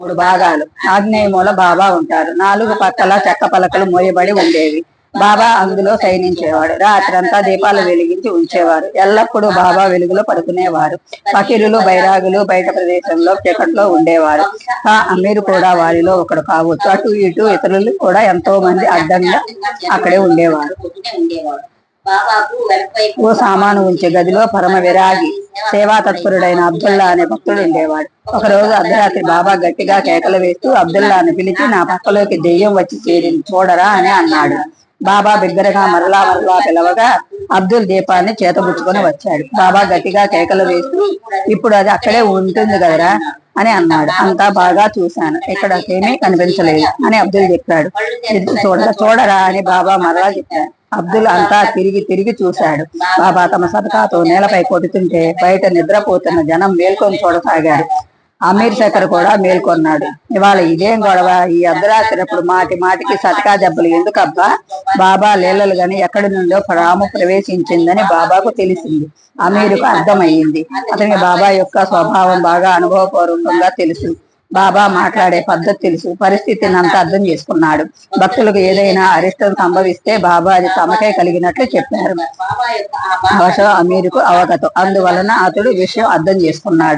మూడు భాగాలు. ఆగ్నేయ మూల బాబా ఉంటారు. నాలుగు పక్కల చెక్క పలకలు మోయబడి ఉండేవి. బాబా అందులో శయనించేవాడు. రాత్రంతా దీపాలు వెలిగించి ఉంచేవారు. ఎల్లప్పుడూ బాబా వెలుగులో పడుకునేవారు. ఫకీరులు బైరాగులు బయట ప్రదేశంలో చీకట్లో ఉండేవారు. అమీరు కూడా వారిలో ఒకడు కావచ్చు. అటు ఇటు ఇతరులు కూడా ఎంతో మంది అడ్డంగా అక్కడే ఉండేవారు. ఓ సామాను ఉంచే గదిలో పరమ విరాగి సేవా తత్పరుడైన అబ్దుల్లా అనే భక్తుడు ఉండేవాడు. ఒకరోజు అర్ధరాత్రి బాబా గట్టిగా కేకలు వేస్తూ అబ్దుల్లాను పిలిచి, నా పక్కలోకి దెయ్యం వచ్చి చేరింది, చూడరా అని అన్నాడు. బాబా బిగ్గరగా మరలా పిలవగా అబ్దుల్ దీపాన్ని చేతబుచ్చుకొని వచ్చాడు. బాబా గట్టిగా కేకలు వేస్తూ, ఇప్పుడు అది అక్కడే ఉంటుంది కదరా అని అన్నాడు. అంతా బాగా చూశాను, ఇక్కడ ఏమీ కనిపించలేదు అని అబ్దుల్ చెప్పాడు. చూడరా అని బాబా మరలా చెప్పాడు. అబ్దుల్ అంతా తిరిగి చూశాడు. బాబా తమ సదకాతో నేలపై కొడుతుంటే బయట నిద్రపోతున్న జనం మేల్కొని చూడసాగారు. అమీర్ శేఖర్ కూడా మేల్కొన్నాడు. ఇవాళ ఇదేం గొడవ, ఈ అర్ధరాత్రిప్పుడు మాటికి సతకా దెబ్బలు ఎందుకబ్బా? బాబా లీలలు గాని ఎక్కడి నుండో రాము ప్రవేశించిందని బాబాకు తెలిసింది. అమీరుకు అర్థమయ్యింది. అతనికి బాబా యొక్క స్వభావం బాగా అనుభవపూర్వకంగా తెలుసు. బాబా మాట్లాడే పద్ధతి తెలుసు. పరిస్థితిని అంతా అర్థం చేసుకున్నాడు. భక్తులకు ఏదైనా అరిష్టం సంభవిస్తే బాబా అది తమకే కలిగినట్లు చెప్పారు. అమీరుకు అవగతం. అందువలన అతడు విషయం అర్థం చేసుకున్నాడు.